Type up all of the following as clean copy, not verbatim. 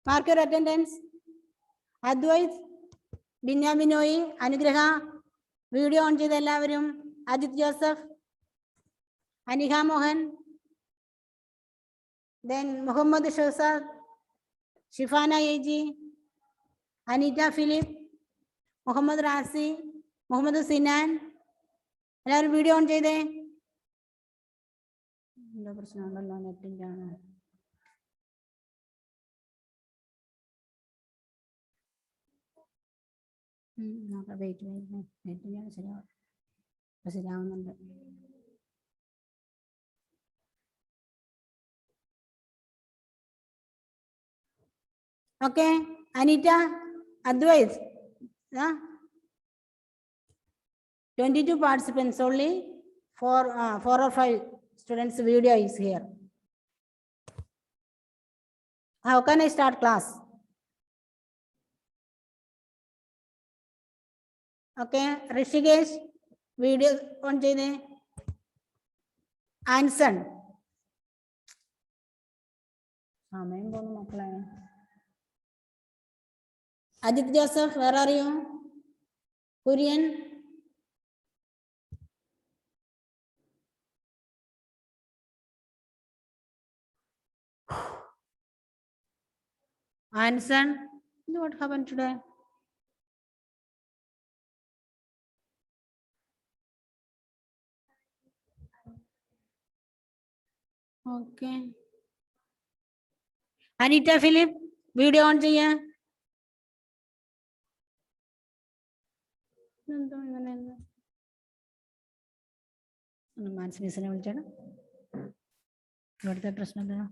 Mark your attendance. Advait, Binyaminoi, Anugraha, video on Jidalaverum, Ajit Joseph, Anika Mohan, then Muhammad Shosad, Shifana Eji, Anita Philip, Muhammad Rasi, Muhammad Sinan, another video on Jide. No person on netting down. Wait. Okay, Anita, Advait. 22 participants only. 4 or 5 students' video is here. How can I start class? Okay, Rishikesh, video on Jane. Anson. Ajit Joseph, where are you? Korean. Anson, what happened today? Okay. Anita Philip, video on Jaya. What is the question?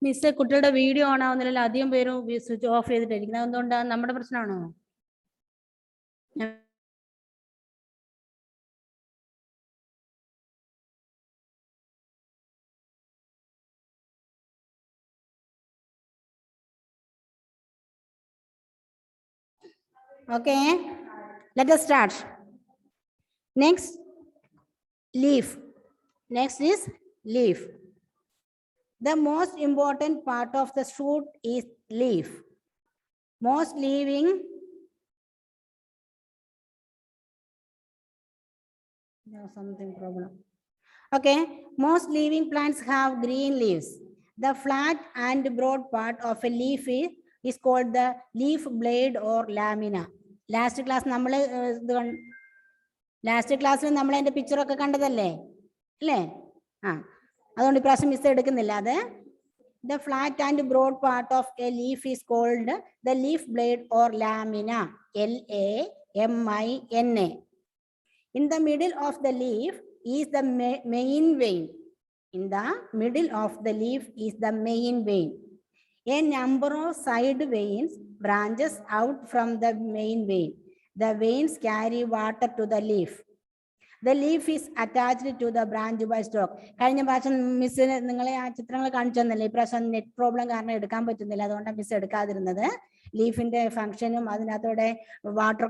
Mr. Kutada video on the Ladium Peru, we switch off with the number person. Okay, let us start. Next, leaf. Next is leaf. The most important part of the shoot is leaf. Most living something problem. Okay, most living plants have green leaves. The flat and broad part of a leaf is called the leaf blade or lamina. Last class we picture of the flat and broad part of a leaf is called the leaf blade or lamina. Lamina. In the middle of the leaf is the main vein. In the middle of the leaf is the main vein. A number of side veins branches out from the main vein. The veins carry water to the leaf. The leaf is attached to the branch by stalk. Net problem leaf in the function water.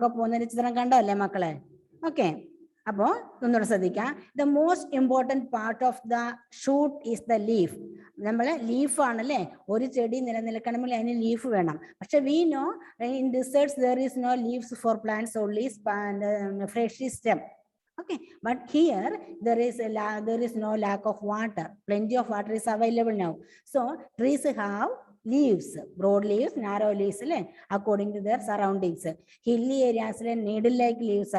Okay. The most important part of the shoot is the leaf. Leaf leaf. We know in deserts there is no leaves for plants, only fresh stem. Okay, but here there is no lack of water. Plenty of water is available now. So trees have leaves, broad leaves, narrow leaves, according to their surroundings. Hilly areas needle-like leaves.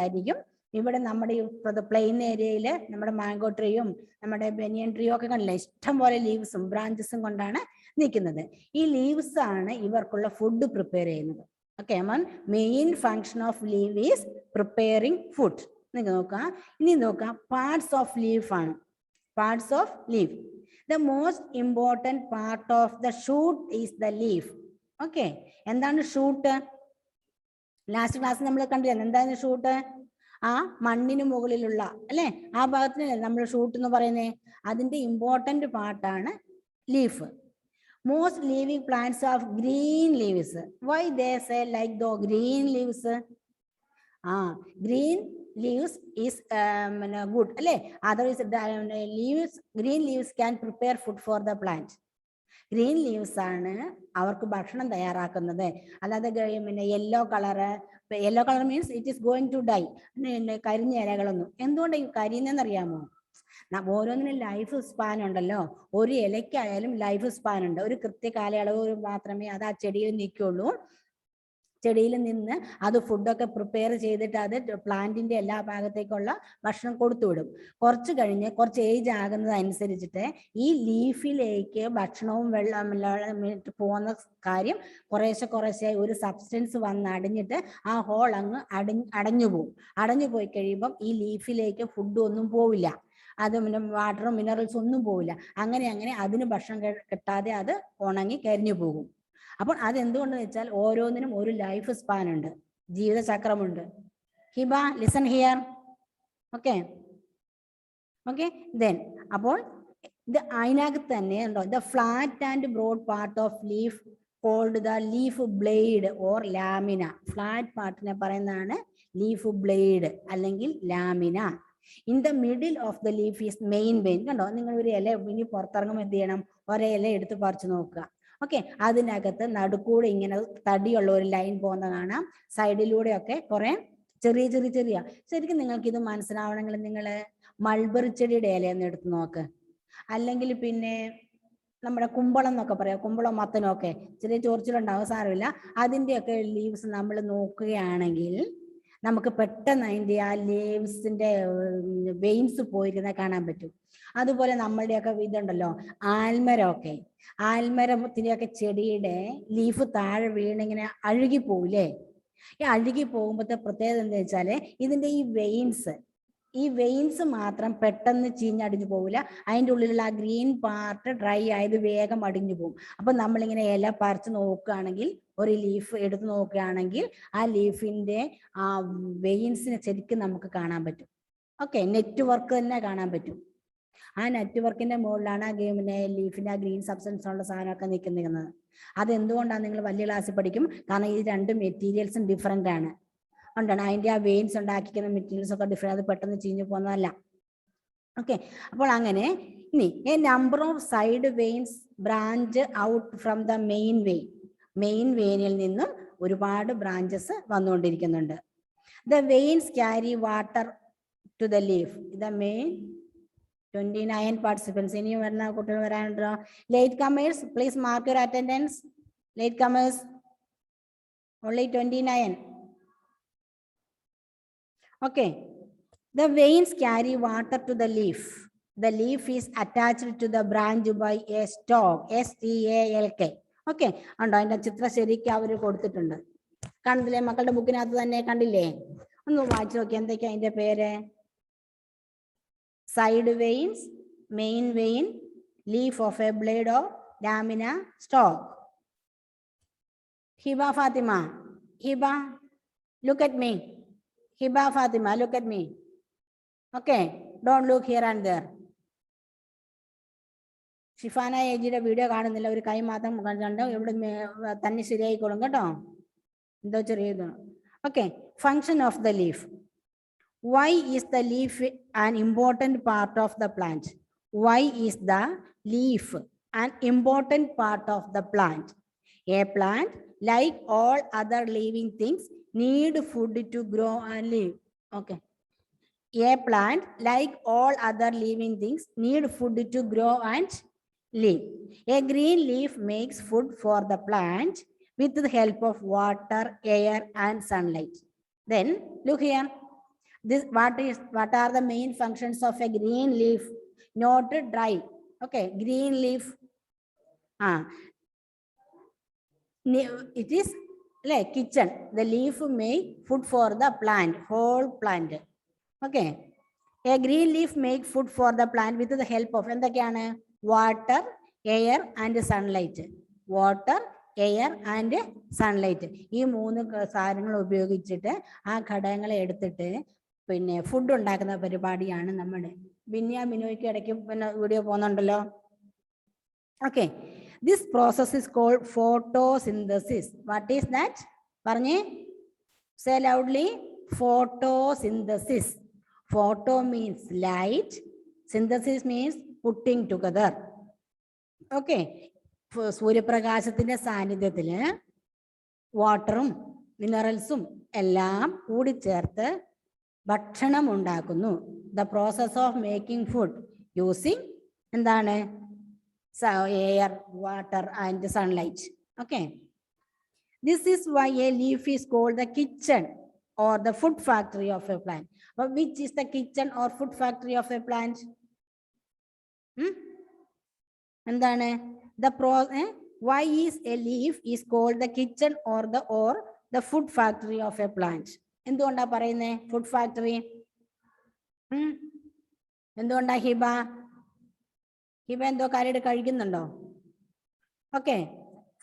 Even the plain area, mango tree, banyan tree, leaves, branches, these leaves are food preparing. Okay, main function of leaf is preparing food. Parts of leaf. Parts of leaf. The most important part of the shoot is the leaf. Okay, and then shoot. Last class we shoot. Mandinu Mogulilla. A bath number shoot no parane. I think the important part leaf. Most living plants have green leaves. Why they say like the green leaves? Green leaves is good. Otherwise, leaves, green leaves can prepare food for the plant. Green leaves ആണ് അവർക്ക് ഭക്ഷണം തയ്യാറാക്കുന്നത്. അല്ലാതെ പിന്നെ yellow colour means it is going to die. കരിഞ്ഞ ഇലകളൊന്നും. എന്തുകൊണ്ട് ഈ കരിയുന്നതെന്നറിയാമോ? ഓരോന്നിനും ലൈഫ് സ്പാൻ ഉണ്ടല്ലോ. ഒരു ഇലയ്ക്കായാലും ലൈഫ് സ്പാൻ ഉണ്ട്. ഒരു കൃത്യ കാലയളവ് മാത്രമേ അത് ആ ചെടിയിൽ നിൽക്കുള്ളൂ. ചെടിയിൽ നിന്ന് അത് ഫുഡൊക്കെ പ്രിപ്പയർ ചെയ്തിട്ട് അത് പ്ലാന്റിന്റെ എല്ലാ ഭാഗത്തേക്കുള്ള ഭക്ഷണം കൊടുത്തു വിടും. കുറച്ച് കഴിഞ്ഞ് കുറച്ച് ഏജ് ആകുന്നത് അനുസരിച്ചിട്ട് ഈ ലീഫിലേക്ക് ഭക്ഷണവും വെള്ളം പോകുന്ന കാര്യം കുറേശ്ശെ ഒരു സബ്സ്റ്റൻസ് വന്ന് അടിഞ്ഞിട്ട് ആ ഹോൾ അങ്ങ് അടഞ്ഞു പോകും. അടഞ്ഞു പോയി കഴിയുമ്പം ഈ ലീഫിലേക്ക് ഫുഡ് ഒന്നും പോവില്ല. അത് വാട്ടറും മിനറൽസ് ഒന്നും പോവില്ല. അങ്ങനെ അതിന് ഭക്ഷണം കിട്ടാതെ അത് ഉണങ്ങി കരിഞ്ഞു പോകും. അപ്പോൾ അതെന്തുകൊണ്ടെന്ന് വെച്ചാൽ ഓരോന്നിനും ഒരു ലൈഫ് സ്പാൻ ഉണ്ട്, ജീവിതചക്രമുണ്ട്. Hiba listen here. Okay. Then അപ്പോൾ ഇത് അതിനകത്ത് തന്നെ ഉണ്ടോ the flat and broad part of leaf called the leaf blade or lamina. Flat പാർട്ടിനെ പറയുന്നതാണ് ലീഫ് ബ്ലേഡ് അല്ലെങ്കിൽ lamina. In the middle of the leaf is main vein. കണ്ടോ, നിങ്ങൾ ഒരു ഇല ഇനി പുറത്തിറങ്ങുമ്പോൾ എന്ത് ചെയ്യണം? ഒരേ ഇല എടുത്ത് പറിച്ചു നോക്കുക. ഓക്കെ. അതിനകത്ത് നടുക്കൂടെ ഇങ്ങനെ തടിയുള്ള ഒരു ലൈൻ പോകുന്ന കാണാം. സൈഡിലൂടെയൊക്കെ കുറെ ചെറിയ ശരിക്കും നിങ്ങൾക്ക് ഇത് മനസ്സിലാവണമെങ്കിൽ നിങ്ങൾ മൾബറി ചെടിയുടെ ഇലയൊന്ന് എടുത്ത് നോക്ക്. അല്ലെങ്കിൽ പിന്നെ നമ്മുടെ കുമ്പളം എന്നൊക്കെ പറയാം, കുമ്പളം മത്തനും ഒക്കെ ചെറിയ ചോർച്ചിലുണ്ടാവും, സാരമില്ല. അതിൻ്റെയൊക്കെ ലീവ്സ് നമ്മൾ നോക്കുകയാണെങ്കിൽ നമുക്ക് പെട്ടെന്ന് അതിൻ്റെ ആ ലീവ്സിന്റെ വെയിൻസ് പോയിരുന്ന കാണാൻ പറ്റും. അതുപോലെ നമ്മളുടെയൊക്കെ ഇതുണ്ടല്ലോ ആൽമരത്തിൻ്റെയൊക്കെ ചെടിയുടെ ലീഫ് താഴെ വീണിങ്ങനെ അഴുകി പോവില്ലേ? ഈ അഴുകി പോകുമ്പോഴത്തെ പ്രത്യേകത എന്താ വെച്ചാല് ഇതിന്റെ ഈ വെയിൻസ് മാത്രം പെട്ടെന്ന് ചീഞ്ഞടിഞ്ഞു പോവില്ല. അതിൻ്റെ ഉള്ളിലുള്ള ആ ഗ്രീൻ പാർട്ട് ഡ്രൈ ആയത് വേഗം അടിഞ്ഞു പോകും. അപ്പൊ നമ്മളിങ്ങനെ ഇല പറിച്ച് നോക്കുകയാണെങ്കിൽ, ഒരു ലീഫ് എടുത്ത് നോക്കുകയാണെങ്കിൽ ആ ലീഫിന്റെ ആ വെയിൻസിനെ ശരിക്കും നമുക്ക് കാണാൻ പറ്റും. ഓക്കെ. നെറ്റ്വർക്ക് തന്നെ കാണാൻ പറ്റും. ആ നെറ്റ്വർക്കിന്റെ മുകളിലാണ് ആ ഗെയിമിന്റെ ലീഫിന്റെ ആ ഗ്രീൻ സബ്സ്റ്റൻസ് ഉള്ള സാധനമൊക്കെ നിൽക്കുന്നത്. അതെന്തുകൊണ്ടാണ് നിങ്ങൾ വലിയ ക്ലാസ്സിൽ പഠിക്കും. കാരണം ഈ രണ്ട് മെറ്റീരിയൽസും ഡിഫറെന്റ് ആണ്. ഉണ്ടാണ് അതിന്റെ ആ വെയിൻസ് ഉണ്ടാക്കിക്കുന്ന മെറ്റീരിയൽസ് ഒക്കെ ഡിഫറെന്റ്. അത് പെട്ടെന്ന് ചീഞ്ഞു പോകുന്നതല്ല. ഓക്കെ. അപ്പോൾ അങ്ങനെ ഇനി a number of side veins branch out from the main വെയിനിൽ നിന്നും ഒരുപാട് ബ്രാഞ്ചസ് വന്നുകൊണ്ടിരിക്കുന്നുണ്ട്. The veins carry water to the leaf. The main 29 participants. ഇനി വരുന്ന കുട്ടികൾ വരാനുണ്ടോ? Late comers please mark your attendance. Late comers only 29. Okay. The veins carry water to the leaf. The leaf is attached to the branch by a stalk. STALK. Okay. ഉണ്ടോ? അതിന്റെ ചിത്രം ശരിക്കും അവർ കൊടുത്തിട്ടുണ്ട്. കാണുന്നില്ലേ? മക്കളുടെ ബുക്കിനകത്ത് തന്നെ കണ്ടില്ലേ? ഒന്ന് വായിച്ചു നോക്കി എന്തൊക്കെയാ അതിന്റെ പേര്. Side veins, main vein, leaf of a blade of lamina, stalk. Hiba Fatima. Hiba, look at me. Hiba Fatima, look at me. Okay. Don't look here and there. Shifana ഏജിയുടെ വീഡിയോ കാണുന്നില്ല. ഒരു കൈ മാത്രം കണ്ടോ. ഇവിടെ തന്നെ ശരിയായിക്കോളും കേട്ടോ. എന്തോ ചെറിയത്. Okay. Function of the leaf. Why is the leaf an important part of the plant? Why is the leaf an important part of the plant? A plant, like all other living things, need food to grow and live. Okay. A plant, like all other living things, need food to grow and live. A green leaf makes food for the plant with the help of water, air, and sunlight. Then look here. What are the main functions of a green leaf? Not dry. Okay. Green leaf. It is like kitchen. The leaf make food for the plant, whole plant. Okay. A green leaf make food for the plant with the help of എന്തൊക്കെയാണ്? Water, air and sunlight. Water, air and sunlight. ഈ മൂന്ന് സാധനങ്ങൾ ഉപയോഗിച്ചിട്ട് ആ ഘടകങ്ങളെ എടുത്തിട്ട് പിന്നെ food ഉണ്ടാക്കുന്ന പരിപാടിയാണ് നമ്മുടെ. ബിന്യ ബിനോയ്ക്ക് ഇടയ്ക്ക് പിന്നെ video പോകുന്നുണ്ടല്ലോ. Okay, this process is called photosynthesis. What is that? Parne? Say loudly. Photosynthesis. Photo means light. Synthesis means putting together. Okay. സൂര്യപ്രകാശത്തിന്റെ സാന്നിധ്യത്തില് വാട്ടറും മിനറൽസും എല്ലാം കൂടിച്ചേർത്ത് ഭക്ഷണം ഉണ്ടാക്കുന്നു. The process of making food using എന്താണ്? Air, water and sunlight. Okay, this is why a leaf is called the kitchen or the food factory of a plant. But which is the kitchen or food factory of a plant? എന്താണ്? Why is a leaf is called the kitchen or the food factory of a plant? എന്തുകൊണ്ടാ പറയുന്നേ food factory? എന്തുകൊണ്ടാ ഹിബ എന്തോ കാര്യമായിട്ട് കഴിക്കുന്നുണ്ടോ? Okay,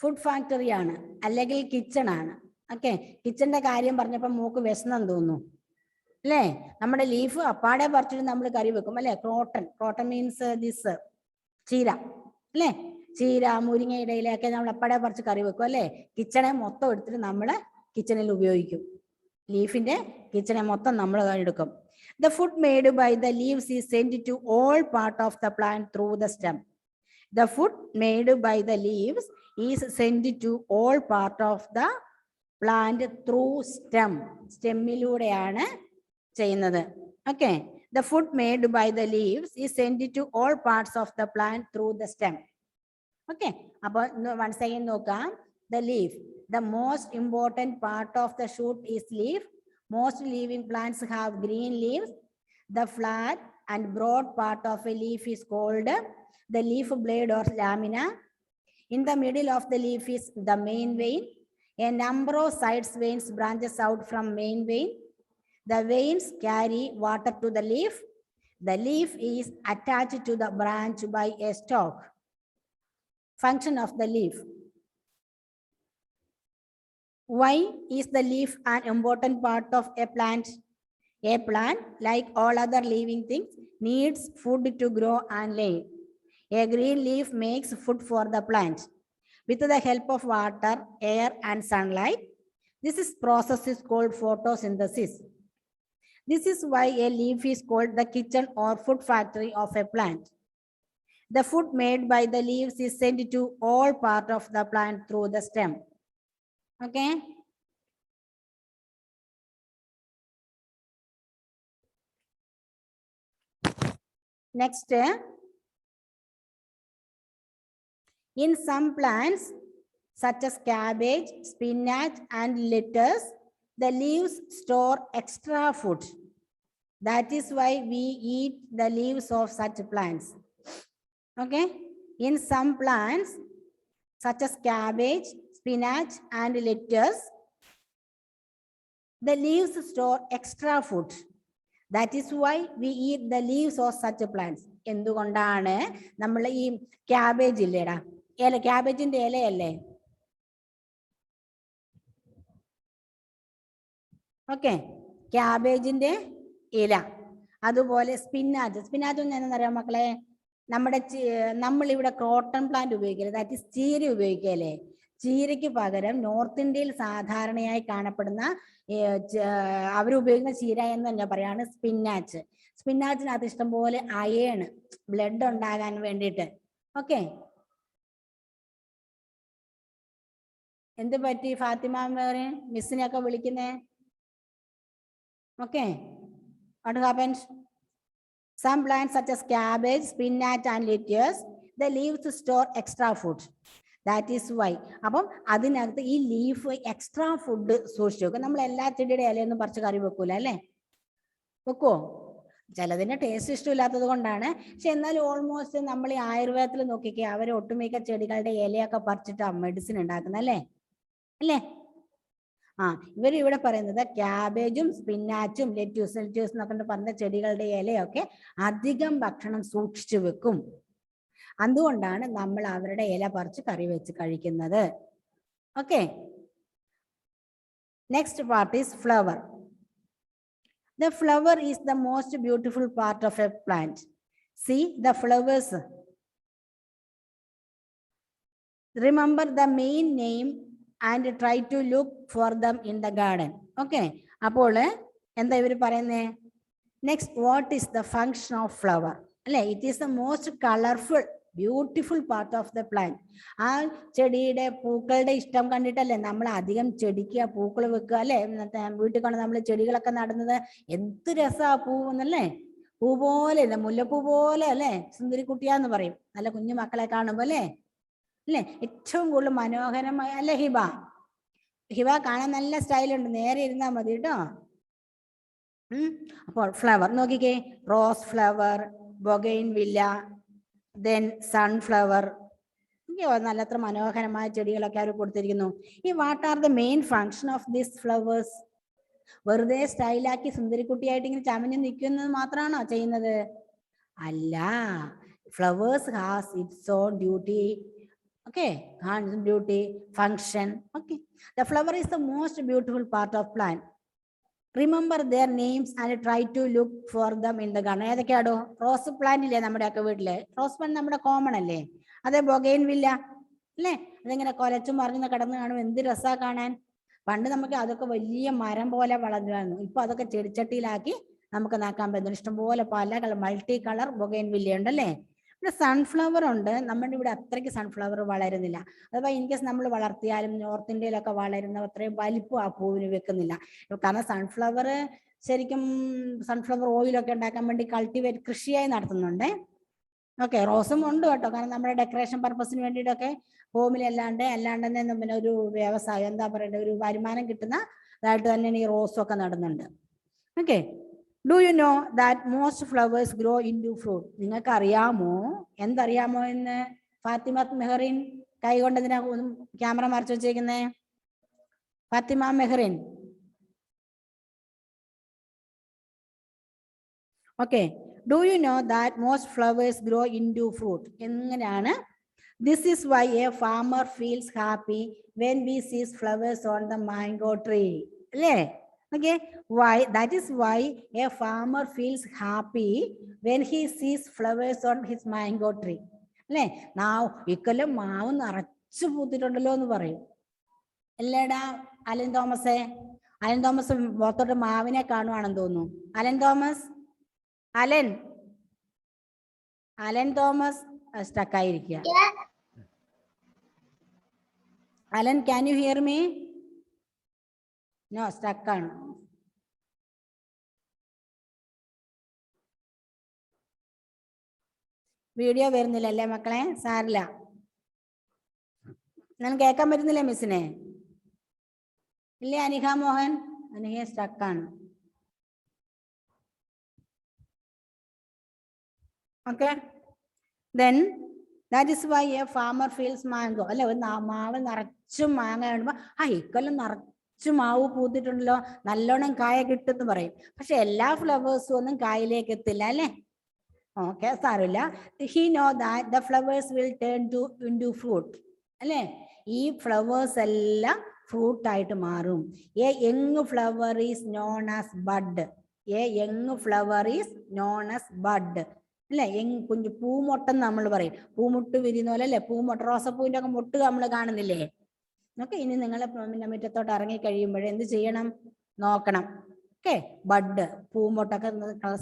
food factory ആണ് അല്ലെങ്കിൽ kitchen ആണ്. ഓക്കെ, കിച്ചന്റെ കാര്യം പറഞ്ഞപ്പോ മൂക്ക് വിശന്നെന്ന് തോന്നുന്നു അല്ലേ? നമ്മുടെ ലീഫ് അപ്പാടെ പറിച്ചിട്ട് നമ്മൾ കറി വെക്കും അല്ലെ? ക്രോട്ടൺ മീൻസ് ദിസ് ചീര അല്ലേ? ചീര, മുരിങ്ങയുടെ ഇലയൊക്കെ നമ്മൾ അപ്പാടെ പറിച്ച് കറി വെക്കും അല്ലെ? കിച്ചണെ മൊത്തം എടുത്തിട്ട് നമ്മൾ കിച്ചണിൽ ഉപയോഗിക്കും. ലീഫിന്റെ കിച്ചണെ മൊത്തം നമ്മൾ എടുക്കും. The food made by the leaves is sent to all part of the plant through the stem. The food made by the leaves is sent to all part of the plant through stem. സ്റ്റെമ്മിലൂടെയാണ് ചെയ്യുന്നത്. Okay, the food made by the leaves is sent to all parts of the plant through the stem. Okay, അപ്പോൾ once again നോക്കാം. The leaf, the most important part of the shoot is leaf. Most living plants have green leaves. The flat and broad part of a leaf is called the leaf blade or lamina. In the middle of the leaf is the main vein. A number of side veins branches out from main vein. The veins carry water to the leaf. The leaf is attached to the branch by a stalk. Function of the leaf. Why is the leaf an important part of a plant? A plant, like all other living things, needs food to grow and live. A green leaf makes food for the plant with the help of water, air, and sunlight. This process is called photosynthesis. This is why a leaf is called the kitchen or food factory of a plant. The food made by the leaves is sent to all parts of the plant through the stem. Okay. Next, in some plants such as cabbage, spinach, and lettuce, the leaves store extra food. That is why we eat the leaves of such plants. Okay, in some plants such as cabbage, spinach, and lettuce, the leaves store extra food. That is why we eat the leaves of such plants. എന്തുകൊണ്ടാണ് നമ്മൾ ഈ cabbage ഇല്ലേടാ, ക്യാബേജിന്റെ ഇലയല്ലേ? Okay, ക്യാബേജിന്റെ ഇല, അതുപോലെ spinach ഒന്നും എന്താണെന്നറിയാം മക്കളെ? നമ്മളിവിടെ croton plant ഉപയോഗിക്കല്ലേ, that is ചീര ഉപയോഗിക്കല്ലേ? ചീരയ്ക്ക് പകരം നോർത്ത് ഇന്ത്യയിൽ സാധാരണയായി കാണപ്പെടുന്ന അവരുപയോഗിക്കുന്ന ചീര എന്ന് തന്നെ പറയാണ് സ്പിനാച്ച്. സ്പിനാച്ചിനകത്ത് ഇഷ്ടംപോലെ അയേൺ, ബ്ലഡ് ഉണ്ടാകാൻ വേണ്ടിയിട്ട്. ഓക്കെ, എന്ത് പറ്റി ഫാത്തിമ മിസ്സിനെയൊക്കെ വിളിക്കുന്നേ? Okay, what happens? Some plants such as cabbage, spinach, and lettuce, the leaves store extra food. That is why. അപ്പം അതിനകത്ത് ഈ ലീഫ് എക്സ്ട്രാ ഫുഡ് സൂക്ഷിച്ചു വെക്കും. നമ്മൾ എല്ലാ ചെടിയുടെ ഇലയൊന്നും പറിച്ച് കറി വെക്കൂല അല്ലേ? വെക്കുവോ? ചിലതിന്റെ ടേസ്റ്റ് ഇഷ്ടമില്ലാത്തത് കൊണ്ടാണ്. പക്ഷെ എന്നാലും ഓൾമോസ്റ്റ് നമ്മൾ ഈ ആയുർവേദത്തിൽ നോക്കിക്കേ, അവർ ഒട്ടുമിക്ക ചെടികളുടെ ഇലയൊക്കെ പറിച്ചിട്ട് മെഡിസിൻ ഉണ്ടാക്കുന്ന അല്ലേ? ഇവർ ഇവിടെ പറയുന്നത് ക്യാബേജും സ്പിനാച്ചും ലെറ്റ്യൂസ് എന്നൊക്കെ പറഞ്ഞ ചെടികളുടെ ഇലയൊക്കെ അധികം ഭക്ഷണം സൂക്ഷിച്ചു വെക്കും. അതുകൊണ്ടാണ് നമ്മൾ അവരുടെ ഇല പറിച്ച് കറി വെച്ച് കഴിക്കുന്നത്. Okay, next part is flower. The flower is the most beautiful part of a plant. See the flowers. Remember the main name and try to look for them in the garden. Okay. അപ്പോൾ എന്താ ഇവർ പറയുന്നേ? Next, what is the function of flower? അല്ലെ, it is the most colourful beautiful part of the plant. ആ ചെടിയുടെ പൂക്കളുടെ ഇഷ്ടം കണ്ടിട്ടല്ലേ നമ്മൾ അധികം ചെടിക്ക് പൂക്കൾ വെക്കുക അല്ലെ? വീട്ടിൽ കൊണ്ട് നമ്മൾ ചെടികളൊക്കെ നടുന്നത്. എന്ത് രസാ പൂവെന്നല്ലേ? പൂ പോലെ, മുല്ലപ്പൂ പോലെ അല്ലെ? സുന്ദരിക്കുട്ടിയാന്ന് പറയും നല്ല കുഞ്ഞു മക്കളെ കാണുമ്പോ അല്ലേ? അല്ലേ, ഏറ്റവും കൂടുതൽ മനോഹരമായ അല്ലെ ഹിബ? ഹിബ കാണാൻ നല്ല സ്റ്റൈലുണ്ട്, നേരെ ഇരുന്നാ മതി കേട്ടോ. അപ്പോൾ ഫ്ലവർ നോക്കിക്കേ, rose flower, bougainvillea, then sunflower. നല്ലത്ര മനോഹരമായ ചെടികളൊക്കെ അവർ കൊടുത്തിരിക്കുന്നു. ഈ what are the main function of this flowers? വെറുതെ സ്റ്റൈലാക്കി സുന്ദരിക്കുട്ടിയായിട്ട് ഇങ്ങനെ ചമഞ്ഞ് നിൽക്കുന്നത് മാത്രമാണോ ചെയ്യുന്നത്? അല്ല, flowers has its own duty. Okay, beauty function. Okay, the flower is the most beautiful part of plant. Remember their names and try to look for them in the garden. ഏതൊക്കെയാടോ? റോസ് പ്ലാന്റ് ഇല്ലേ നമ്മുടെയൊക്കെ വീട്ടില്? Rose plant നമ്മുടെ common അല്ലേ? അതെ, bougainvillea അല്ലേ? അതിങ്ങനെ കൊലച്ചും മറിഞ്ഞ് കിടന്ന് കാണും, എന്ത് രസാ കാണാൻ. പണ്ട് നമുക്ക് അതൊക്കെ വലിയ മരം പോലെ വളർന്നു. ഇപ്പൊ അതൊക്കെ ചെടിച്ചട്ടിയിലാക്കി നമുക്ക് നാക്കാൻ പറ്റുന്നു. ഇഷ്ടംപോലെ പല കളർ, മൾട്ടി കളർ ബൊഗൈൻവില്ല ഉണ്ടല്ലേ? ഇവിടെ സൺഫ്ലവർ ഉണ്ട്. നമ്മുടെ ഇവിടെ അത്രയ്ക്ക് സൺഫ്ലവർ വളരുന്നില്ല. അഥവാ ഇൻ കേസ് നമ്മൾ വളർത്തിയാലും നോർത്ത് ഇന്ത്യയിലൊക്കെ വളരുന്ന അത്രയും വലിപ്പം ആ പൂവിന് വെക്കുന്നില്ല. കാരണം സൺഫ്ലവർ ശരിക്കും സൺഫ്ലവർ ഓയിലൊക്കെ ഉണ്ടാക്കാൻ വേണ്ടി കൾട്ടിവേറ്റ് കൃഷിയായി നടത്തുന്നുണ്ട്. ഓക്കെ, റോസും ഉണ്ട് കേട്ടോ. കാരണം നമ്മുടെ ഡെക്കറേഷൻ പർപ്പസിന് വേണ്ടിയിട്ടൊക്കെ ഹോമിലല്ലാണ്ട് തന്നെ പിന്നെ ഒരു വ്യവസായം, എന്താ പറയണ്ടത്, ഒരു വരുമാനം കിട്ടുന്നതായിട്ട് തന്നെയാണ് ഈ റോസും ഒക്കെ നടുന്നുണ്ട്. Okay, do you know that most flowers grow into fruit? നിങ്ങൾക്ക് അറിയാമോ, എന്തറിയാമോ എന്ന്? ഫാത്തിമ മെഹറിൻ കൈ കൊണ്ട് എന്തിനാ ക്യാമറ മറച്ചു വെച്ചേക്കുന്നേ? Fathima Mehrin. Okay, do you know that most flowers grow into fruit? എങ്ങനെയാണ്? This is why a farmer feels happy when we sees flowers on the mango tree. അല്ലേ? Okay, why? That is why a farmer feels happy when he sees flowers on his mango tree. അല്ലേ? ഇക്കൊല്ലം മാവ് നിറച്ചു പൂത്തിട്ടുണ്ടല്ലോ എന്ന് പറയും അല്ലേടാ Allen തോമസേ? Allen Thomas പുറത്തോട്ട് മാവിനെ കാണുവാണെന്ന് തോന്നുന്നു. അലൻ തോമസ്, അലൻ തോമസ് സ്റ്റക്കായിരിക്കുക. Alan, can you hear me? No, സ്റ്റക്കാണ്. വീഡിയോ വരുന്നില്ല അല്ലേ മക്കളെ? സാരില്ല, ഞാൻ കേൾക്കാൻ പറ്റുന്നില്ലേ മിസ്സിനെ? ഇല്ലേ അനിഹ മോഹൻ? അനിഹ സ്റ്റക്കാണ്. Okay, then that is why a farmer feels mango. അല്ലെ, ഒരു മാവ് നിറച്ചും മാങ്ങ കാണുമ്പോ ഇക്കൊല്ലം നിറച്ചു മാവ് പൂത്തിട്ടുണ്ടല്ലോ, നല്ലോണം കായ കിട്ടുമെന്ന് പറയും. പക്ഷെ എല്ലാ ഫ്ലവേഴ്സും ഒന്നും കായിലേക്ക് എത്തില്ല അല്ലേ? ഓക്കെ, സാരമില്ല. He know that the flowers will turn into fruit. അല്ലേ? ഈ ഫ്ലവേഴ്സ് എല്ലാം ഫ്രൂട്ട് ആയിട്ട് മാറും. A young flower is known as bud. A young flower is known as bud. അല്ലെ? കുഞ്ഞു പൂമൊട്ടെന്ന് നമ്മൾ പറയും. പൂമുട്ട് വിരിയുന്ന പോലെ അല്ലെ? പൂമൊട്ട, റോസപ്പൂവിന്റെ ഒക്കെ മുട്ട് നമ്മൾ കാണുന്നില്ലേ? ഓക്കെ, ഇനി നിങ്ങൾ മുറ്റത്തോട്ട് ഇറങ്ങി കഴിയുമ്പോഴേ എന്ത് ചെയ്യണം? നോക്കണം. ഓക്കെ, ബഡ്, പൂമൊട്ടൊക്കെ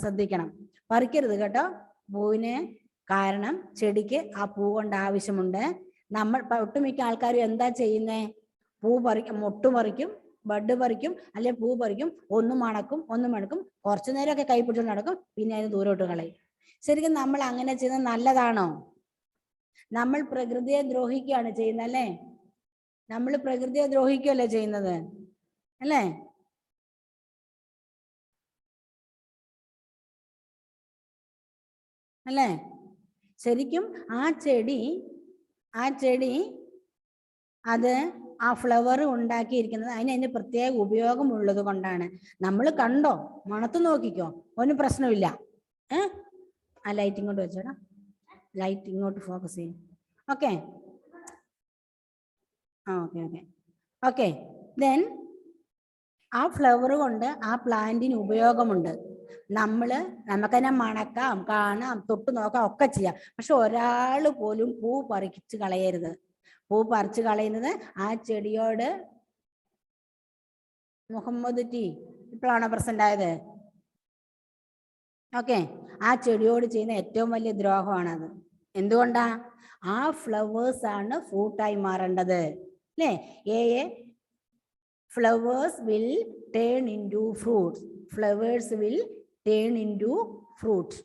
ശ്രദ്ധിക്കണം. പറിക്കരുത് കേട്ടോ പൂവിന്. കാരണം ചെടിക്ക് ആ പൂ കൊണ്ട് ആവശ്യമുണ്ട്. നമ്മൾ ഒട്ടുമിക്ക ആൾക്കാരും എന്താ ചെയ്യുന്നേ? പൂ പറിക്കും, മൊട്ട് പറിക്കും, ബഡ് പറിക്കും, അല്ലെ പൂ പറിക്കും, ഒന്നും മണക്കും, കുറച്ചു നേരമൊക്കെ കൈ പിടിച്ചോണ്ട് നടക്കും, പിന്നെ അതിന് ദൂരോട്ട് കളയും. ശരിക്കും നമ്മൾ അങ്ങനെ ചെയ്യുന്നത് നല്ലതാണോ? നമ്മൾ പ്രകൃതിയെ ദ്രോഹിക്കുകയാണ് ചെയ്യുന്നത് അല്ലേ? നമ്മൾ പ്രകൃതിയെ ദ്രോഹിക്കുകയല്ലേ ചെയ്യുന്നത് അല്ലേ? അല്ലേ? ശരിക്കും ആ ചെടി അത് ആ ഫ്ലവർ ഉണ്ടാക്കിയിരിക്കുന്നത് അതിന് പ്രത്യേക ഉപയോഗമുള്ളത് കൊണ്ടാണ്. നമ്മൾ കണ്ടോ, മണത്ത് നോക്കിക്കോ, ഒന്നും പ്രശ്നമില്ല. ആ ലൈറ്റ് ഇങ്ങോട്ട് വെച്ചോടാ, ലൈറ്റ് ഇങ്ങോട്ട് ഫോക്കസ് ചെയ്യും. Okay, okay. ദെൻ ആ ഫ്ലവർ കൊണ്ട് ആ പ്ലാന്റിന് ഉപയോഗമുണ്ട്. നമുക്കതിനെ മണക്കാം, കാണാം, തൊട്ട് നോക്കാം, ഒക്കെ ചെയ്യാം. പക്ഷെ ഒരാൾ പോലും പൂ പറിച്ച് കളയരുത്. പൂ പറിച്ചു കളയുന്നത് ആ ചെടിയോട് മുഹമ്മദ് ടി ഇപ്പോഴാണോ പ്രസന്റ് ആയത്? ഓക്കെ, ആ ചെടിയോട് ചെയ്യുന്ന ഏറ്റവും വലിയ ദ്രോഹമാണത്. എന്തുകൊണ്ടാ? ആ ഫ്ലവേഴ്സ് ആണ് ഫ്രൂട്ടായി മാറേണ്ടത് അല്ലേ? Flowers will turn into fruits. Flowers will turn into fruits.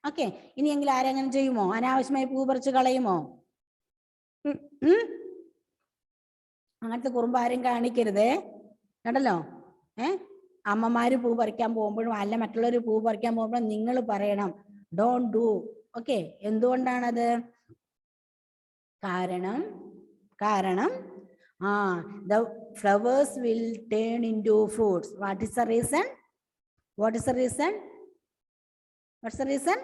Okay, ഇനിയെങ്കിലും ആരെങ്ങനെ ചെയ്യുമോ? അനാവശ്യമായി പൂ പറിച്ച് കളയുമോ? അങ്ങനത്തെ കുറുമ്പ് ആരും കാണിക്കരുതേ, കണ്ടല്ലോ. അമ്മമാര് പൂ പറിക്കാൻ പോകുമ്പോഴും അല്ല മറ്റുള്ളവർ പൂ പറിക്കാൻ പോകുമ്പോഴും നിങ്ങൾ പറയണം ഡോണ്ട് ഡു. ഓക്കെ, എന്തുകൊണ്ടാണത്? കാരണം the flowers will turn into fruits. What is the reason? What's the reason?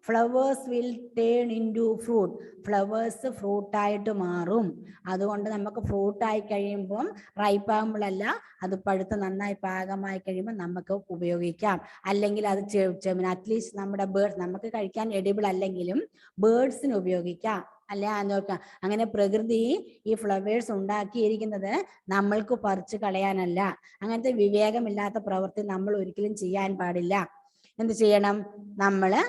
Flowers will turn into fruit. Flowers fruit ആയിട്ട് മാറും. അതുകൊണ്ട് നമുക്ക് ഫ്രൂട്ട് ആയി കഴിയുമ്പം റൈപ്പ് ആകുമ്പോഴല്ല, അത് പഴുത്ത് നന്നായി പാകമായി കഴിയുമ്പോൾ നമുക്ക് ഉപയോഗിക്കാം. അല്ലെങ്കിൽ അത് അറ്റ്ലീസ്റ്റ് നമ്മുടെ ബേർഡ്സ്, നമുക്ക് കഴിക്കാൻ എഡിബിൾ അല്ലെങ്കിലും ബേർഡ്സിന് ഉപയോഗിക്കാം അല്ലെ? നോക്കാം. അങ്ങനെ പ്രകൃതി ഈ ഫ്ലവേഴ്സ് ഉണ്ടാക്കിയിരിക്കുന്നത് നമ്മൾക്ക് പറിച്ചു കളയാനല്ല. അങ്ങനത്തെ വിവേകമില്ലാത്ത പ്രവൃത്തി നമ്മൾ ഒരിക്കലും ചെയ്യാൻ പാടില്ല. എന്ത് ചെയ്യണം? നമ്മള്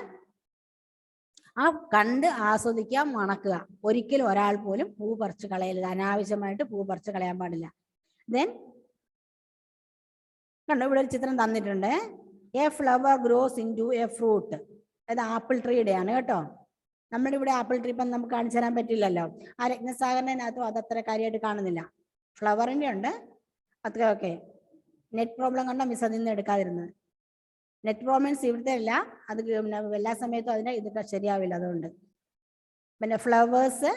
ആ കണ്ട് ആസ്വദിക്കുക, മണക്കുക. ഒരിക്കലും ഒരാൾ പോലും പൂ പറിച്ചു കളയരുത്. അനാവശ്യമായിട്ട് പൂ പറിച്ചു കളയാൻ പാടില്ല. ദെൻ കണ്ടോ, ഇവിടെ ഒരു ചിത്രം തന്നിട്ടുണ്ട്. A flower grows into a fruit. അത് ആപ്പിൾ ട്രീയുടെ ആണ് കേട്ടോ. നമ്മുടെ ഇവിടെ ആപ്പിൾ ട്രീ ഇപ്പം നമുക്ക് കാണിച്ചു തരാൻ പറ്റില്ലല്ലോ. ആ രത്നസാഗറിനകത്തും അതത്ര കാര്യമായിട്ട് കാണുന്നില്ല. ഫ്ലവറിന്റെ ഉണ്ട് അത്ര. ഓക്കെ, നെറ്റ് പ്രോബ്ലം കണ്ടോ മിസ് അതിൽ നിന്ന് എടുക്കാതിരുന്നത്? നെറ്റ് പ്രോബ്ലംസ് ഇവിടുത്തെ അല്ല, അത് എല്ലാ സമയത്തും അതിന്റെ ഇതൊക്കെ ശരിയാവില്ല. അതുകൊണ്ട് പിന്നെ ഫ്ലവേഴ്സ്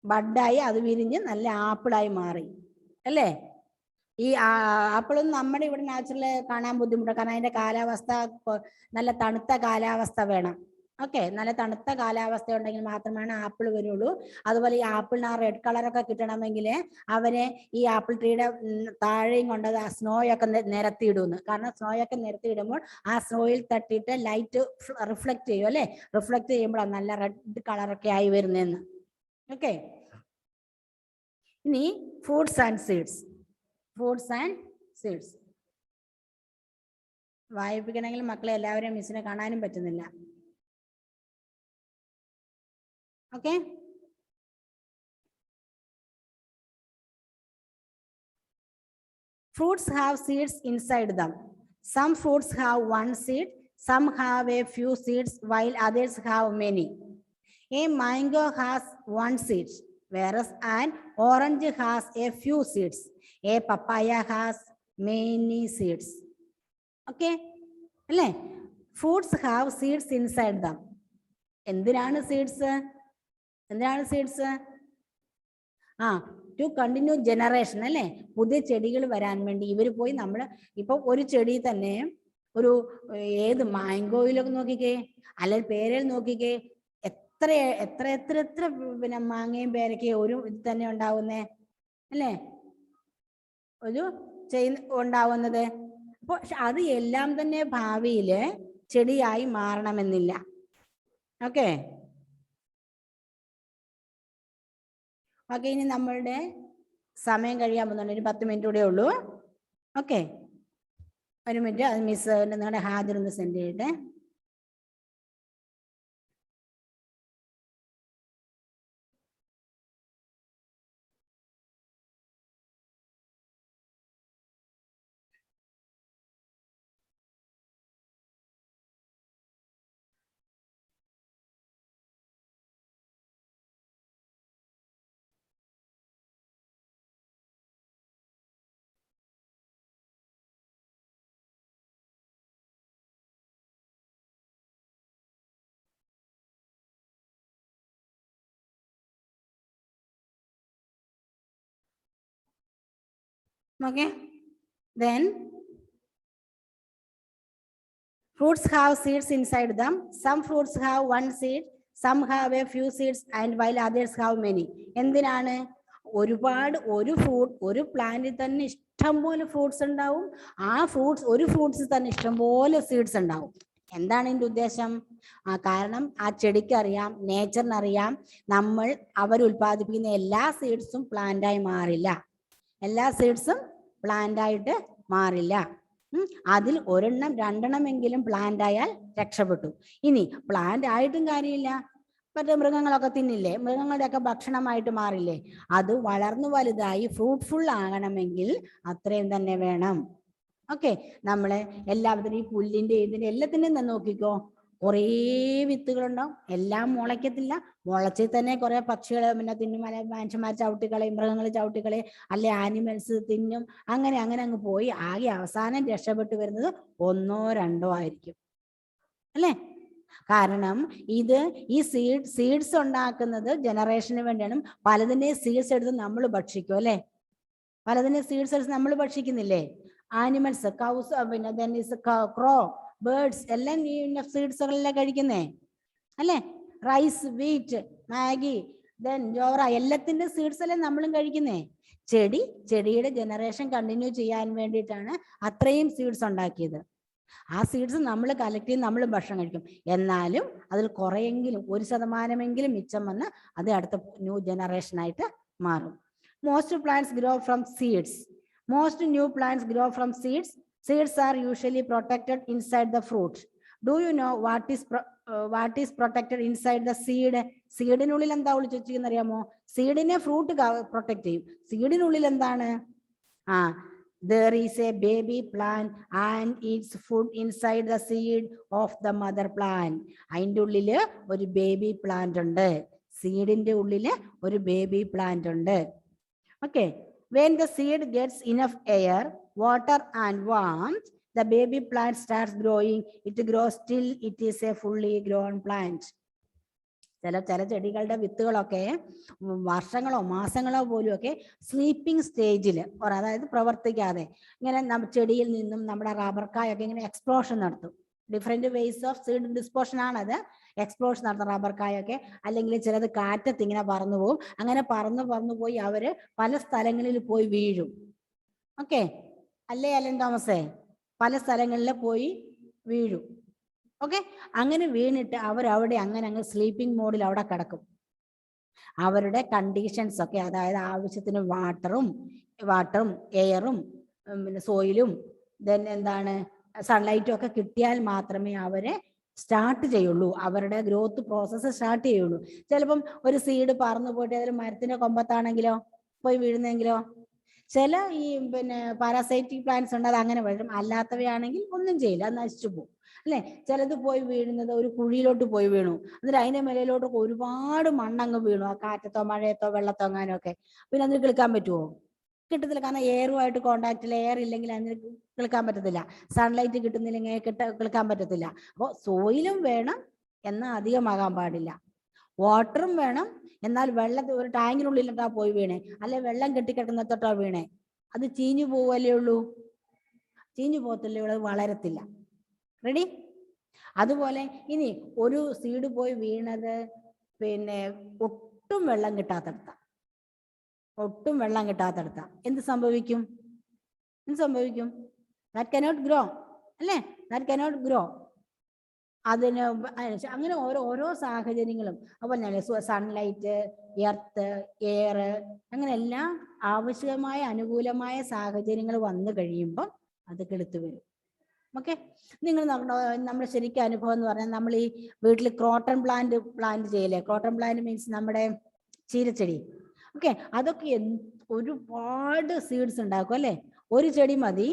ബഡായി അത് വിരിഞ്ഞ് നല്ല ആപ്പിളായി മാറി അല്ലേ? ഈ ആപ്പിളൊന്നും നമ്മുടെ ഇവിടെ നാച്ചുറൽ കാണാൻ ബുദ്ധിമുട്ടാണ്. കാരണം അതിന്റെ കാലാവസ്ഥ നല്ല തണുത്ത കാലാവസ്ഥ വേണം. ഓക്കെ, നല്ല തണുത്ത കാലാവസ്ഥ ഉണ്ടെങ്കിൽ മാത്രമാണ് ആപ്പിൾ വരുള്ളൂ. അതുപോലെ ഈ ആപ്പിളിന് ആ റെഡ് കളറൊക്കെ കിട്ടണമെങ്കിൽ അവരെ ഈ ആപ്പിൾ ട്രീയുടെ താഴെയും കൊണ്ടത് ആ സ്നോയൊക്കെ നിരത്തിയിടുന്നു. കാരണം സ്നോയൊക്കെ നിരത്തിയിടുമ്പോൾ ആ സ്നോയിൽ തട്ടിയിട്ട് ലൈറ്റ് റിഫ്ലക്ട് ചെയ്യും അല്ലേ? റിഫ്ലക്ട് ചെയ്യുമ്പോഴാണ് നല്ല റെഡ് കളറൊക്കെ ആയി വരുന്നതെന്ന്. ഓക്കെ, ഇനി ഫ്രൂട്ട്സ് ആൻഡ് സീഡ്സ്. വായിപ്പിക്കണമെങ്കിൽ മക്കളെ എല്ലാവരെയും മിസ്സിനെ കാണാനും പറ്റുന്നില്ല. Okay, fruits have seeds inside them. Some fruits have one seed, some have a few seeds, while others have many. A mango has one seed, whereas an orange has a few seeds. A papaya has many seeds. Okay, fruits have seeds inside them. എന്തിനാണ് seeds? To continue generation അല്ലേ? പുതിയ ചെടികൾ വരാൻ വേണ്ടി ഇവർ പോയി നമ്മൾ ഇപ്പൊ ഒരു ചെടി തന്നെ ഒരു ഏത് മാങ്കോയിലൊക്കെ നോക്കിക്കേ, അല്ലെങ്കിൽ പേരയിൽ നോക്കിക്കേ, എത്ര എത്ര എത്ര എത്ര പിന്നെ മാങ്ങയും പേരയ്ക്കയും ഒരു ഇത് തന്നെ ഉണ്ടാവുന്നേ അല്ലേ? ഒരു ഉണ്ടാവുന്നത്. അപ്പോൾ അത് എല്ലാം തന്നെ ഭാവിയിൽ ചെടിയായി മാറണമെന്നില്ല. ഓക്കെ, ഇനി നമ്മളുടെ സമയം കഴിയാൻ പോകുന്നുണ്ട്. ഒരു 10 മിനിറ്റ് കൂടെ ഉള്ളൂ. ഓക്കെ, ഒരു മിനിറ്റ്. അത് മിസ് നിങ്ങളുടെ ഹാജർ ഒന്ന് സെൻഡ് ചെയ്യട്ടെ. Okay, then fruits have seeds inside them. Some fruits have one seed, some have a few seeds, and while others have many. എന്തിനാണ്? ഒരുപാട് ഒരു പ്ലാന്റിൽ തന്നെ ഇഷ്ടംപോലെ ഫ്രൂട്ട്സ് ഉണ്ടാവും. ആ ഫ്രൂട്ട്സ് ഒരു ഫ്രൂട്ട്സിൽ തന്നെ ഇഷ്ടംപോലെ സീഡ്സ് ഉണ്ടാവും. എന്താണ് ഇതിന്റെ ഉദ്ദേശം? കാരണം ആ ചെടിക്കറിയാം, നേച്ചറിനറിയാം, നമ്മൾ അവരുൽപ്പാദിപ്പിക്കുന്ന എല്ലാ സീഡ്സും പ്ലാന്റായി മാറില്ല. എല്ലാ സീഡ്സും പ്ലാന്റായിട്ട് മാറില്ല. അതിൽ ഒരെണ്ണം രണ്ടെണ്ണമെങ്കിലും പ്ലാന്റ് ആയാൽ രക്ഷപ്പെട്ടു. ഇനി പ്ലാന്റ് ആയിട്ടും കാര്യമില്ല, മറ്റേ മൃഗങ്ങളൊക്കെ തിന്നില്ലേ, മൃഗങ്ങളുടെയൊക്കെ ഭക്ഷണമായിട്ട് മാറില്ലേ. അത് വളർന്നു വലുതായി ഫ്രൂട്ട്ഫുൾ ആകണമെങ്കിൽ അത്രയും തന്നെ വേണം. ഓക്കെ, നമ്മള് എല്ലാവരും ഈ പുല്ലിന്റെ ഇതിന്റെ എല്ലാത്തിൻ്റെയും തന്നെ നോക്കിക്കോ, കുറേ വിത്തുകളുണ്ടാവും, എല്ലാം മുളയ്ക്കത്തില്ല. മുളച്ചിൽ തന്നെ കുറെ പക്ഷികളെ പിന്നെ തിന്നും, അല്ലെ മനുഷ്യന്മാർ ചവിട്ടിക്കളയും, മൃഗങ്ങൾ ചവിട്ടിക്കളയും, അല്ലെ ആനിമൽസ് തിന്നും. അങ്ങനെ അങ്ങനെ അങ്ങ് പോയി ആകെ അവസാനം രക്ഷപ്പെട്ടു വരുന്നത് ഒന്നോ രണ്ടോ ആയിരിക്കും, അല്ലേ? കാരണം ഇത് ഈ സീഡ്സ് ഉണ്ടാക്കുന്നത് ജനറേഷന് വേണ്ടിയാണ്. പലതിന്റെ സീഡ്സ് എടുത്ത് നമ്മൾ ഭക്ഷിക്കും, അല്ലെ? പലതിന്റെ സീഡ്സ് എടുത്ത് നമ്മൾ ഭക്ഷിക്കുന്നില്ലേ? ആനിമൽസ്, കൗസ്, പിന്നെ ക്രോ, ബേർഡ്സ് എല്ലാം ഈ സീഡ്സുകളെല്ലാം കഴിക്കുന്നേ, അല്ലേ? റൈസ്, വീറ്റ്, മാഗി, ജോറ എല്ലാത്തിന്റെ സീഡ്സ് അല്ലേ നമ്മളും കഴിക്കുന്നേ. ചെടിയുടെ ജനറേഷൻ കണ്ടിന്യൂ ചെയ്യാൻ വേണ്ടിയിട്ടാണ് അത്രയും സീഡ്സ് ഉണ്ടാക്കിയത്. ആ സീഡ്സ് നമ്മൾ കളക്ട് ചെയ്ത് നമ്മൾ ഭക്ഷണം കഴിക്കും. എന്നാലും അതിൽ കുറെയെങ്കിലും 1% മിച്ചം വന്ന് അത് അടുത്ത ന്യൂ ജനറേഷൻ ആയിട്ട് മാറും. Most plants grow from seeds. Most new plants grow from seeds. Seeds are usually protected inside the fruit. Do you know what is protected inside the seed? സീഡിനുള്ളിൽ എന്താ ഒളിച്ചിരിക്കുന്ന അറിയാമോ? സീഡിനെ ഫ്രൂട്ട് പ്രൊട്ടക്ട് ചെയ്യും. സീഡിനുള്ളിൽ എന്താണ്? There is a baby plant and its food inside the seed of the mother plant. അതിൻ്റെ ഉള്ളില് ഒരു baby plant ഉണ്ട്. സീഡിന്റെ ഉള്ളില് ഒരു ബേബി പ്ലാന്റ് ഉണ്ട്. Okay, when the seed gets enough air, water and warmth, the baby plant starts growing. It grows till it is a fully grown plant. ചില ചെടികളുടെ വിത്തുകളൊക്കെ വർഷങ്ങളോ മാസങ്ങളോ പോലും ഒക്കെ സ്ലീപ്പിംഗ് സ്റ്റേജിൽ, അതായത് പ്രവർത്തിക്കാതെ ഇങ്ങനെ ചെടിയിൽ നിന്നും നമ്മുടെ റബ്ബർക്കായൊക്കെ ഇങ്ങനെ എക്സ്പ്ലോഷൻ നടത്തും. ഡിഫറെന്റ് വേസ് ഓഫ് സീഡ് ഡിസ്പോഷൻ ആണത്. എക്സ്പ്ലോഷൻ നടത്തും റബ്ബർക്കായൊക്കെ. അല്ലെങ്കിൽ ചിലത് കാറ്റത്ത് ഇങ്ങനെ പറന്നു പോകും. അങ്ങനെ പറന്നു പോയി അവര് പല സ്ഥലങ്ങളിൽ പോയി വീഴും. ഓക്കെ അല്ലേ അലൻ തോമസേ? പല സ്ഥലങ്ങളിൽ പോയി വീഴും. ഓക്കെ, അങ്ങനെ വീണിട്ട് അവരവിടെ അങ്ങനെ അങ്ങ് സ്ലീപ്പിംഗ് മോഡിൽ അവിടെ കിടക്കും. അവരുടെ കണ്ടീഷൻസ് ഒക്കെ, അതായത് ആവശ്യത്തിന് വാട്ടറും എയറും പിന്നെ സോയിലും എന്താണ് സൺലൈറ്റും ഒക്കെ കിട്ടിയാൽ മാത്രമേ അവരെ സ്റ്റാർട്ട് ചെയ്യുള്ളൂ, അവരുടെ ഗ്രോത്ത് പ്രോസസ്സ് സ്റ്റാർട്ട് ചെയ്യുള്ളൂ. ചിലപ്പം ഒരു സീഡ് പറന്നു പോയിട്ട് ഏതെങ്കിലും മരത്തിന്റെ കൊമ്പത്താണെങ്കിലോ പോയി വീഴുന്നെങ്കിലോ, ചില ഈ പിന്നെ പാരാസൈറ്റിക് പ്ലാന്റ്സ് ഉണ്ട്, അത് അങ്ങനെ വീഴും. അല്ലാത്തവയാണെങ്കിൽ ഒന്നും ചെയ്യില്ല, അത് നശിച്ചു പോകും, അല്ലെ? ചിലത് പോയി വീഴുന്നത് ഒരു കുഴിയിലോട്ട് പോയി വീണു, എന്നിട്ട് അതിന്റെ മേലോട്ടൊക്കെ ഒരുപാട് മണ്ണങ്ങ് വീണു, ആ കാറ്റത്തോ മഴയത്തോ വെള്ളത്തോ അങ്ങാനോ ഒക്കെ. പിന്നെ അതിന് കിളിക്കാൻ പറ്റുമോ? കിട്ടത്തില്ല. കാരണം എയറുമായിട്ട് കോണ്ടാക്റ്റിൽ എയർ ഇല്ലെങ്കിൽ അതിന് കിളിക്കാൻ പറ്റത്തില്ല. സൺലൈറ്റ് കിട്ടുന്നില്ലെങ്കിൽ കിളിക്കാൻ പറ്റത്തില്ല. അപ്പോൾ സോയിലും വേണം, എന്നാൽ അധികമാകാൻ പാടില്ല. വാട്ടറും വേണം, എന്നാൽ വെള്ളത്തിൽ ഒരു ടാങ്കിനുള്ളിലിട്ടാ പോയി വീണേ, അല്ലെ വെള്ളം കെട്ടിക്കിടക്കുന്നതൊട്ടാ വീണേ, അത് ചീഞ്ഞു പോവല്ലേ ഉള്ളൂ, ചീഞ്ഞു പോകത്തില്ലേ ഉള്ളൂ, വളരത്തില്ല. റെഡി? അതുപോലെ ഇനി ഒരു സീഡ് പോയി വീണത് പിന്നെ ഒട്ടും വെള്ളം കിട്ടാത്തടത്ത എന്ത് സംഭവിക്കും? ദാറ്റ് കനോട്ട് ഗ്രോ, അല്ലേ? That cannot grow. അതിന് അങ്ങനെ ഓരോ സാഹചര്യങ്ങളും, അതുപോലെ സൺലൈറ്റ്, എർത്ത്, എയർ, അങ്ങനെ എല്ലാം ആവശ്യമായ അനുകൂലമായ സാഹചര്യങ്ങൾ വന്നു കഴിയുമ്പോൾ അത് കിളുത്തു വരും. ഓക്കെ, നിങ്ങൾ നമ്മുടെ ശരിക്കും അനുഭവം എന്ന് പറഞ്ഞാൽ, നമ്മൾ ഈ വീട്ടിൽ ക്രോട്ടൺ പ്ലാന്റ് ചെയ്യല്ലേ? ക്രോട്ടൺ പ്ലാന്റ് മീൻസ് നമ്മുടെ ചീരച്ചെടി. ഓക്കെ, അതൊക്കെ ഒരുപാട് സീഡ്സ് ഉണ്ടാക്കും, അല്ലേ? ഒരു ചെടി മതി,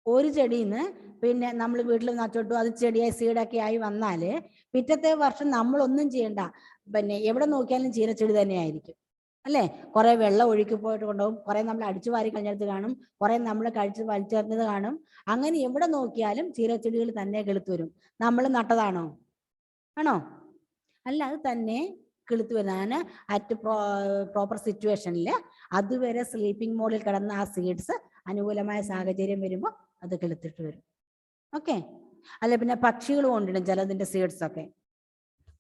ഒരു ചെടിന്ന് പിന്നെ നമ്മൾ വീട്ടിൽ നട്ടോട്ടു അത് ചെടിയായി സീഡൊക്കെ ആയി വന്നാല് പിറ്റത്തെ വർഷം നമ്മളൊന്നും ചെയ്യണ്ട, പിന്നെ എവിടെ നോക്കിയാലും ചീരച്ചെടി തന്നെ ആയിരിക്കും, അല്ലേ? കുറെ വെള്ളം ഒഴുക്കി പോയിട്ട് കൊണ്ടുപോകും, കുറെ നമ്മൾ അടിച്ചു വാരി കഴിഞ്ഞിടത്ത് കാണും, കുറെ നമ്മൾ കഴിച്ച് വലിച്ചെറിഞ്ഞത് കാണും. അങ്ങനെ എവിടെ നോക്കിയാലും ചീരച്ചെടികൾ തന്നെ കിളുത്തു വരും. നമ്മൾ നട്ടതാണോ? ആണോ? അല്ല, അത് തന്നെ കിളുത്തു വരുന്നതാണ്. അറ്റ് പ്രോപ്പർ സിറ്റുവേഷനിൽ അതുവരെ സ്ലീപ്പിംഗ് മോഡിൽ കിടന്ന ആ സീഡ്സ് അനുകൂലമായ സാഹചര്യം വരുമ്പോൾ അത് കിളുത്തിട്ട് വരും. ഓക്കെ, അല്ല പിന്നെ പക്ഷികൾ കൊണ്ടിടും ചിലതിന്റെ സീഡ്സ് ഒക്കെ.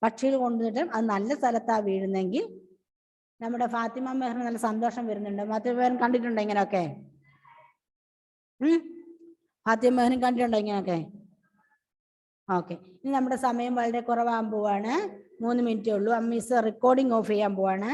പക്ഷികൾ കൊണ്ടുവന്നിട്ട് അത് നല്ല സ്ഥലത്താ വീഴുന്നെങ്കിൽ നമ്മുടെ ഫാത്തിമ മെഹറിന് നല്ല സന്തോഷം വരുന്നുണ്ട്. മറ്റു പേരും കണ്ടിട്ടുണ്ടോ ഇങ്ങനെയൊക്കെ? ഫാത്തിമ മെഹറിൻ കണ്ടിട്ടുണ്ടോ ഇങ്ങനെയൊക്കെ? ഓക്കെ, ഇനി നമ്മുടെ സമയം വളരെ കുറവാകാൻ പോവാണ്. 3 മിനിറ്റേ ഉള്ളൂ. മിസ് റെക്കോർഡിംഗ് ഓഫ് ചെയ്യാൻ പോവാണ്.